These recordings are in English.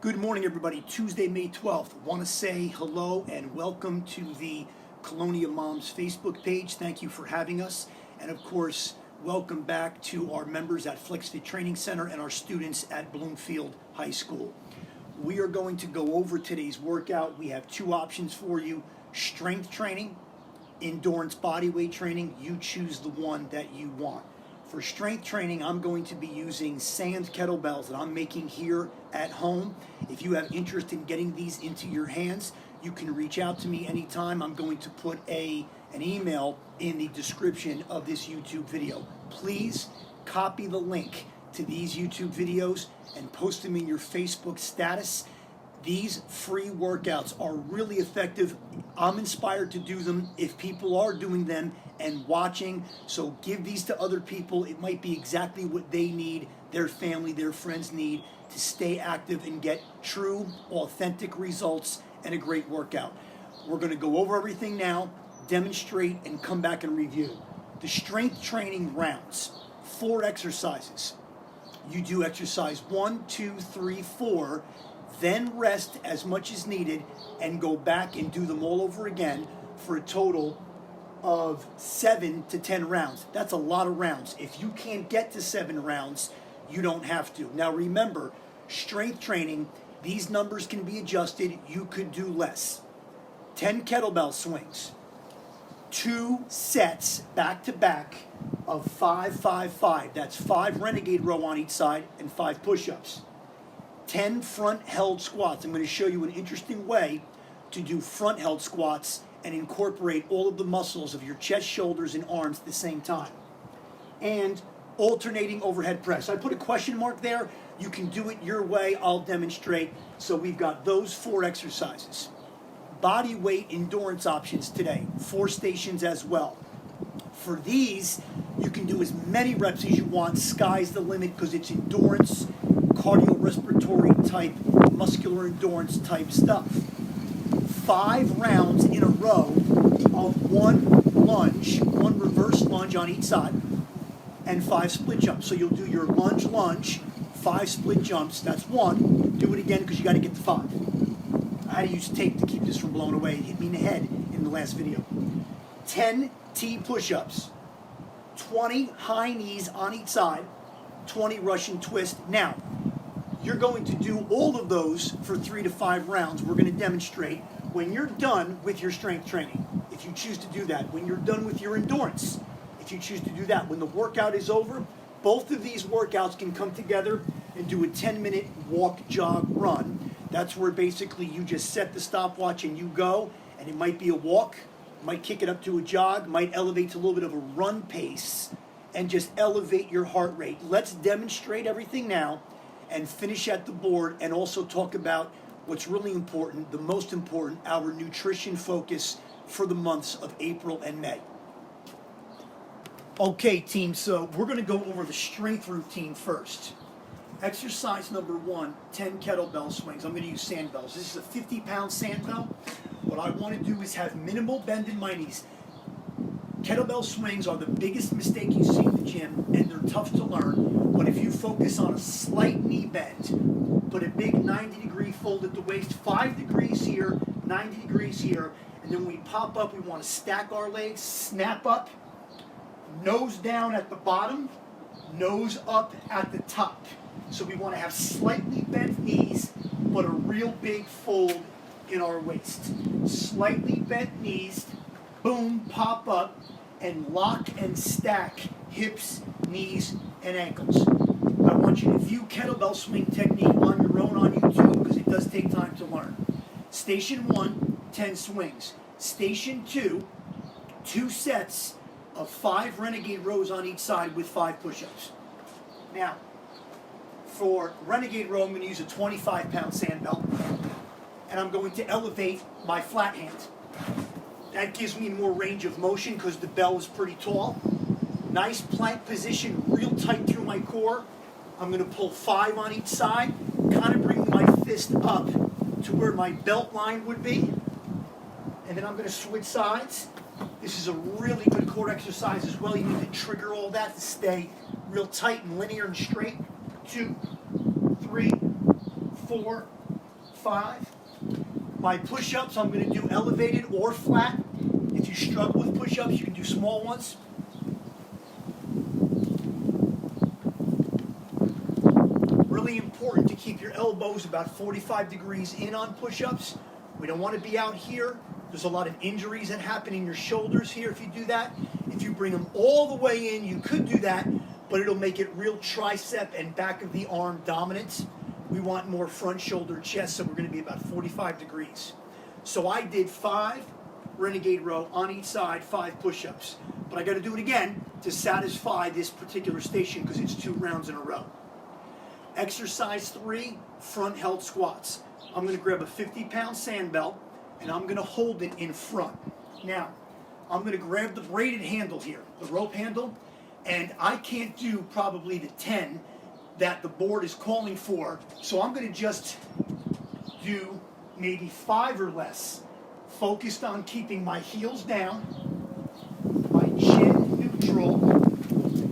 Good morning, everybody. Tuesday, May 12th. Want to say hello and welcome to the Colonia Moms Facebook page. Thank you for having us. And of course, welcome back to our members at FlexFit Training Center and our students at Bloomfield High School. We are going to go over today's workout. We have two options for you: strength training, endurance bodyweight training. You choose the one that you want. For strength training, I'm going to be using sand kettlebells that I'm making here at home. If you have interest in getting these into your hands, you can reach out to me anytime. I'm going to put an email in the description of this YouTube video. Please copy the link to these YouTube videos and post them in your Facebook status. These free workouts are really effective. I'm inspired to do them if people are doing them and watching. So give these to other people. It might be exactly what they need, their family, their friends need to stay active and get true, authentic results and a great workout. We're going to go over everything now, demonstrate, and come back and review. The strength training rounds, 4 exercises. You do exercise 1, 2, 3, 4. Then rest as much as needed and go back and do them all over again for a total of 7 to 10 rounds. That's a lot of rounds. If you can't get to 7 rounds, you don't have to. Now remember, strength training, these numbers can be adjusted. You could do less. 10 kettlebell swings, 2 sets back to back of 5, 5, 5. That's 5 renegade row on each side and 5 push-ups. 10 front held squats. I'm going to show you an interesting way to do front held squats and incorporate all of the muscles of your chest, shoulders, and arms at the same time. And alternating overhead press. I put a question mark there. You can do it your way. I'll demonstrate. So we've got those 4 exercises. Body weight endurance options today. 4 stations as well. For these, you can do as many reps as you want. Sky's the limit because it's endurance, cardiorespiratory type, muscular endurance type stuff. 5 rounds in a row of 1 lunge, 1 reverse lunge on each side, and 5 split jumps. So you'll do your lunge, 5 split jumps. That's 1. Do it again because you got to get to 5. I had to use tape to keep this from blowing away. It hit me in the head in the last video. 10 T push-ups, 20 high knees on each side, 20 Russian twist. Now, you're going to do all of those for 3 to 5 rounds. We're going to demonstrate when you're done with your strength training, if you choose to do that, when you're done with your endurance, if you choose to do that, when the workout is over, both of these workouts can come together and do a 10-minute walk, jog, run. That's where basically you just set the stopwatch and you go, and it might be a walk, might kick it up to a jog, might elevate to a little bit of a run pace, and just elevate your heart rate. Let's demonstrate everything now and finish at the board and also talk about what's really important, the most important, our nutrition focus for the months of April and May. Okay, team, so we're going to go over the strength routine first. Exercise number 1, 10 kettlebell swings. I'm going to use sand bells. This is a 50-pound sand bell. What I want to do is have minimal bend in my knees. Kettlebell swings are the biggest mistake you see in the gym, and they're tough to learn. But if you focus on a slight knee bend, put a big 90-degree fold at the waist, 5 degrees here, 90 degrees here, and then when we pop up, we want to stack our legs, snap up, nose down at the bottom, nose up at the top. So we want to have slightly bent knees, but a real big fold in our waist. Slightly bent knees, boom, pop up, and lock and stack hips, knees, and ankles. I want you to view kettlebell swing technique on your own on YouTube because it does take time to learn. Station 1, 10 swings. Station 2, 2 sets of 5 renegade rows on each side with 5 push-ups. Now, for renegade row, I'm going to use a 25-pound sand bell, and I'm going to elevate my flat hand. That gives me more range of motion because the bell is pretty tall. Nice plank position, real tight through my core. I'm going to pull 5 on each side, kind of bring my fist up to where my belt line would be. And then I'm going to switch sides. This is a really good core exercise as well. You need to trigger all that to stay real tight and linear and straight. 2, 3, 4, 5. My push-ups, I'm going to do elevated or flat. If you struggle with push-ups, you can do small ones. Really important to keep your elbows about 45 degrees in on push-ups. We don't want to be out here. There's a lot of injuries that happen in your shoulders here if you do that. If you bring them all the way in, you could do that, but it'll make it real tricep and back of the arm dominant. We want more front shoulder chest, so we're going to be about 45 degrees. So I did 5 renegade row on each side, 5 push-ups. But I got to do it again to satisfy this particular station because it's 2 rounds in a row. Exercise 3, front held squats. I'm going to grab a 50-pound sand belt and I'm going to hold it in front. Now, I'm going to grab the braided handle here, the rope handle, and I can't do probably the 10 that the board is calling for, so I'm going to just do maybe 5 or less, focused on keeping my heels down, my chin neutral,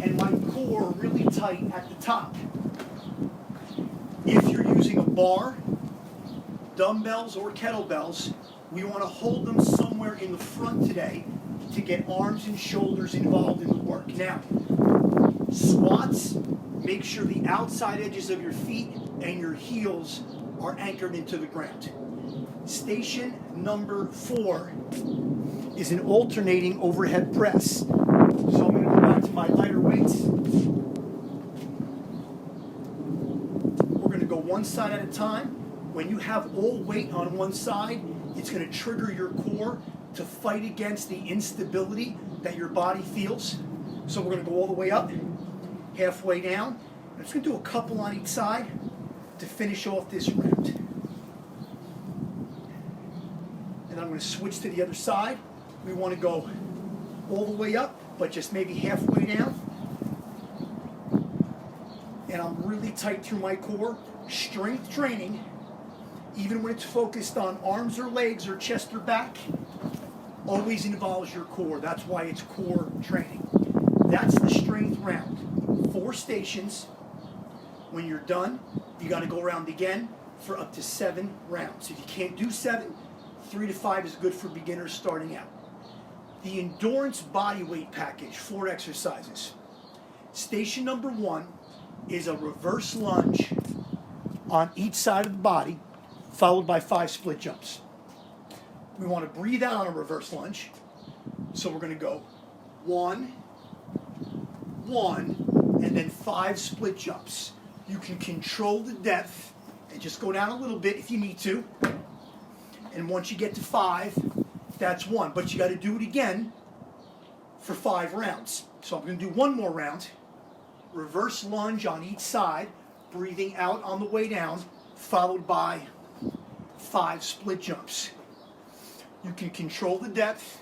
and my core really tight at the top. If you're using a bar, dumbbells, or kettlebells, we want to hold them somewhere in the front today to get arms and shoulders involved in the work. Now, squats, make sure the outside edges of your feet and your heels are anchored into the ground. Station number 4 is an alternating overhead press. So I'm going to go back to my lighter weights. We're going to go one side at a time. When you have all weight on one side, it's going to trigger your core to fight against the instability that your body feels. So we're going to go all the way up, halfway down. I'm just going to do a couple on each side to finish off this round. And I'm going to switch to the other side. We want to go all the way up, but just maybe halfway down. And I'm really tight through my core. Strength training, even when it's focused on arms or legs or chest or back, always involves your core. That's why it's core training. That's the strength round. 4 stations. When you're done, you got to go around again for up to 7 rounds. If you can't do 7, 3 to 5 is good for beginners starting out. The endurance body weight package, 4 exercises. Station number 1 is a reverse lunge on each side of the body, followed by 5 split jumps. We want to breathe out on a reverse lunge. So we're going to go 1, 1, and then 5 split jumps. You can control the depth and just go down a little bit if you need to. And once you get to 5, that's 1. But you got to do it again for 5 rounds. So I'm going to do 1 more round. Reverse lunge on each side, breathing out on the way down, followed by 5 split jumps. You can control the depth.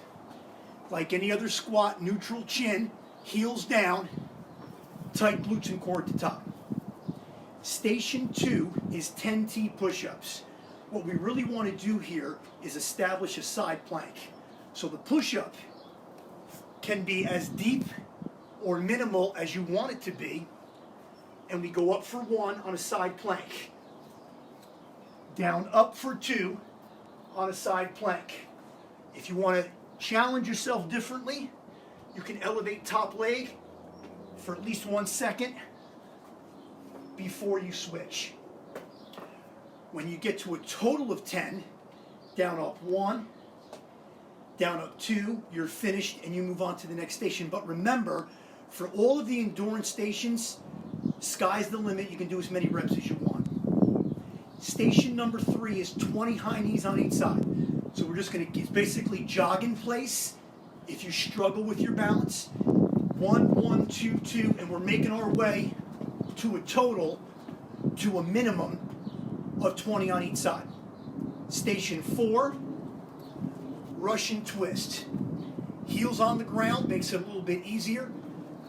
Like any other squat, neutral chin, heels down, tight glutes and core at the top. Station 2 is 10T push-ups. What we really want to do here is establish a side plank. So the push-up can be as deep or minimal as you want it to be, and we go up for 1 on a side plank. Down up for 2 on a side plank. If you want to challenge yourself differently, you can elevate top leg for at least 1 second before you switch. When you get to a total of 10, down up 1, down up 2, you're finished and you move on to the next station. But remember, for all of the endurance stations, sky's the limit. You can do as many reps as you want. Station number 3 is 20 high knees on each side. So we're just going to basically jog in place. If you struggle with your balance, 1, 1, 2, 2, and we're making our way to a minimum of 20 on each side. Station 4, Russian twist. Heels on the ground makes it a little bit easier.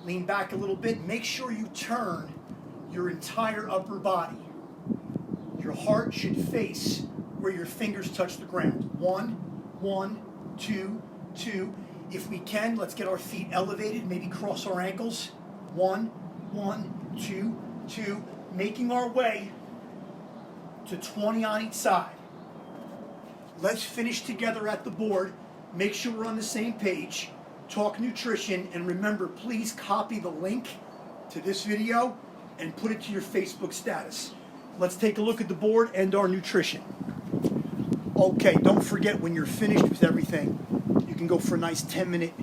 Lean back a little bit. Make sure you turn your entire upper body. Your heart should face where your fingers touch the ground. 1, 1, 2, 2. If we can, let's get our feet elevated, maybe cross our ankles. 1, 1, 2, 2. Making our way to 20 on each side. Let's finish together at the board. Make sure we're on the same page. Talk nutrition, and remember, please copy the link to this video and put it to your Facebook status. Let's take a look at the board and our nutrition. Okay, don't forget, when you're finished with everything, you can go for a nice 10-minute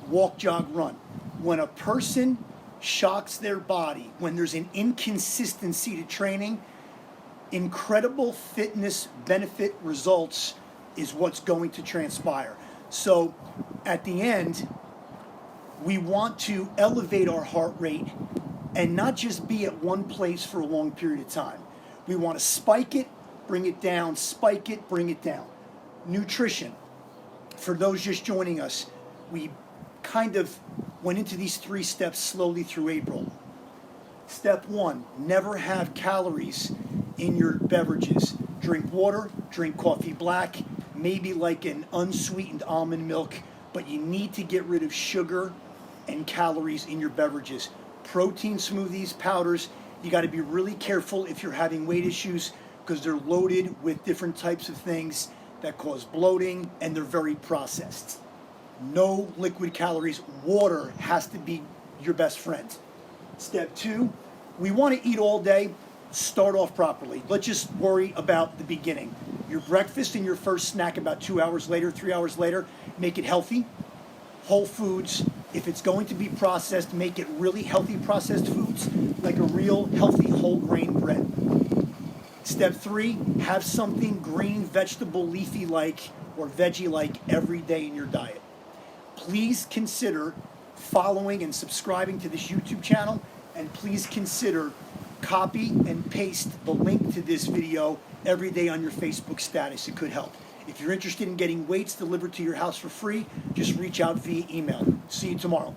walk, jog, run. When a person shocks their body, when there's an inconsistency to training, incredible fitness benefit results is what's going to transpire. So at the end, we want to elevate our heart rate and not just be at one place for a long period of time. We want to spike it, bring it down, spike it, bring it down. Nutrition. For those just joining us, we kind of went into these 3 steps slowly through April. Step 1, never have calories in your beverages. Drink water, drink coffee black, maybe like an unsweetened almond milk, but you need to get rid of sugar and calories in your beverages. Protein smoothies, powders, you got to be really careful if you're having weight issues because they're loaded with different types of things that cause bloating and they're very processed. No liquid calories. Water has to be your best friend. Step 2, we want to eat all day. Start off properly. Let's just worry about the beginning. Your breakfast and your first snack about 2 hours later, 3 hours later. Make it healthy. Whole foods. If it's going to be processed, make it really healthy processed foods, like a real healthy whole grain bread. Step 3, have something green, vegetable, leafy-like, or veggie-like every day in your diet. Please consider following and subscribing to this YouTube channel, and please consider copy and paste the link to this video every day on your Facebook status. It could help. If you're interested in getting weights delivered to your house for free, just reach out via email. See you tomorrow.